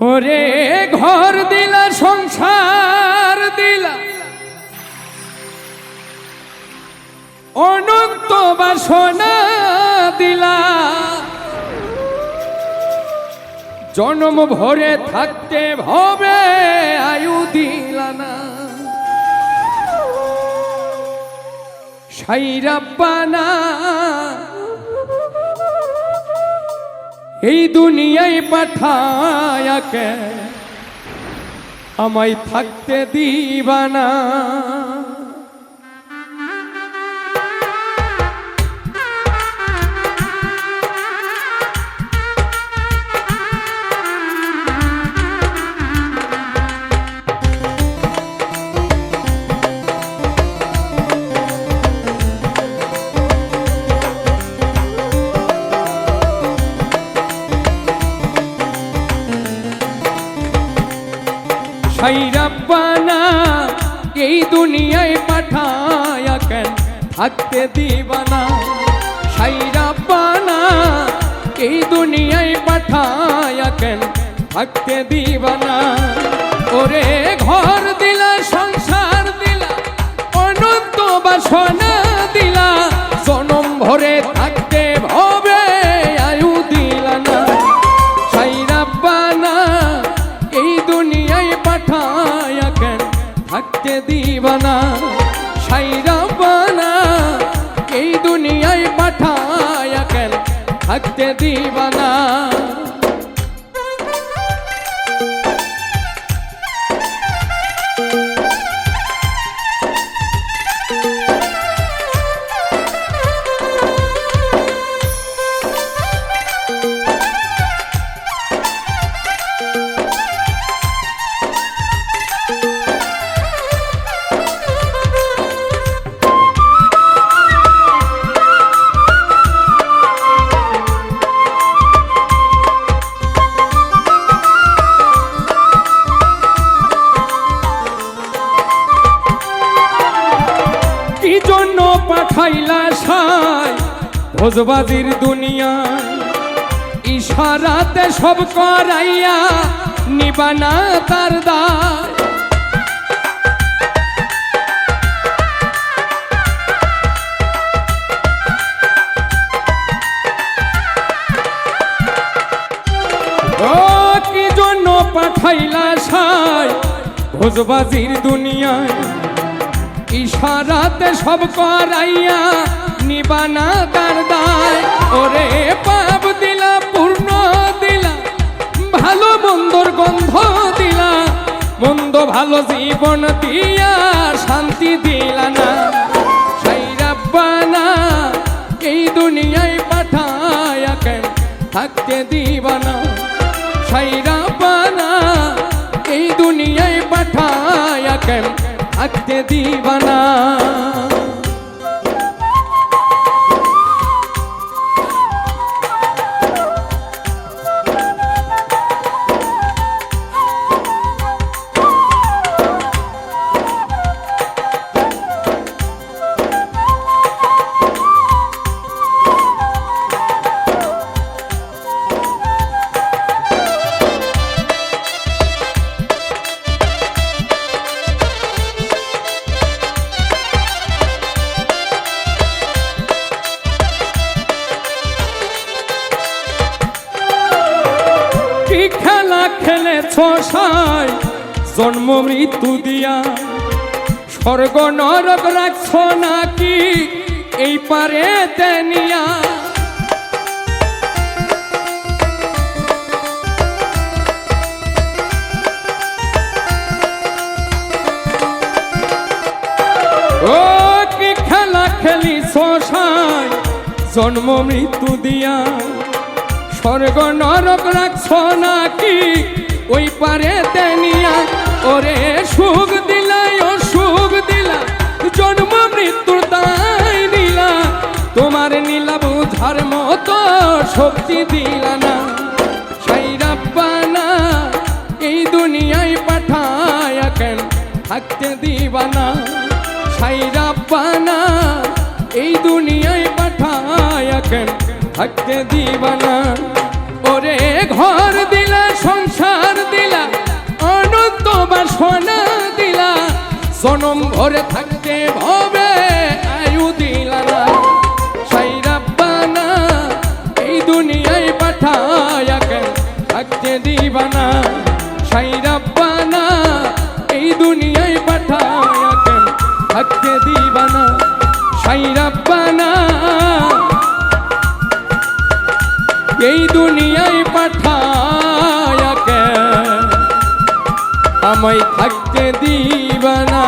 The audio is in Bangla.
ওরে ঘর দিলা সংসার দিলা অনন্ত বাসনা দিলা জন্ম ভরে থাকতে ভবে আয়ু দিলা না সাইরাব্বানা এই দুনিয়ায় পাঠায়া কে আমায় থাকতে দিবানা সাইরাব্বানা এই দুনিয়ায় পাঠায়া কেন থাকতে দিবানা সাইরাব্বানা এই দুনিয়ায় পাঠায়া কেন থাকতে দিবানা ওরে ঘর দিলা সংসার দিলা অনন্ত বাসনা দিলা জনম ভরে থাকতে ভবে আয়ু দিলা না সাইরাব্বানা এই দুনিয়ায় পাঠায়া কেন থাকতে দিবানা সাইরাব্বানা এই দুনিয়ায় পাঠায়া কেন থাকতে দিবানা পাঠাইলা সাই ভোজবাজির দুনিয়ায় ইশারাতে সব করাইয়া নিবানা তার দায় ও কি জন্য পাঠাইলা সাই ভোজবাজির দুনিয়ায় ইশারাতে সব করাইয়া নিবানা তার দায় ওরে পাপ দিলা পূর্ণ দিলা ভালো মন্দর গন্ধ দিলা মন্দ ভালো জীবন দিয়া শান্তি দিলা না সাইরাব্বানা এই দুনিয়ায় পাঠায়া কেন থাকতে দিবানা সাইরাব্বানা এই দুনিয়ায় পাঠায়া কেন থাকতে দিবানা খেলা খেলেছ সাই জন্ম মৃত্যু দিয়া স্বর্গ নরক রাখছ নাকি এই পারে তেনিয়া ও কি খেলা খেলিছ সাই জন্ম মৃত্যু দিয়া স্বর্গ নরক রাখছ নাকি ওই পারে তেনিয়া ওরে সুখ দিলাই ও সুখ দিলা জন্ম মৃত্যুর দায় দিলা তোমার নীলা বুঝার মতো শক্তি দিলা না সাইরাব্বানা এই দুনিয়ায় পাঠায়া কেন থাকতে দিবানা সাইরাব্বানা এই দুনিয়ায় পাঠায়া কেন থাকতে দিবানা ওরে ঘর দিলা সংসার ওরে থাকতে ভবে আয়ু দিলানা সাই রাব্বানা এই দুনিয়ায় পাঠায়া কেন থাকতে দিবানা সাই রাব্বানা এই দুনিয়ায় পাঠায়া কেন থাকতে দিবানা সাই রাব্বানা এই দুনিয়ায় পাঠায়া কেন আমায় থাকতে দিবানা।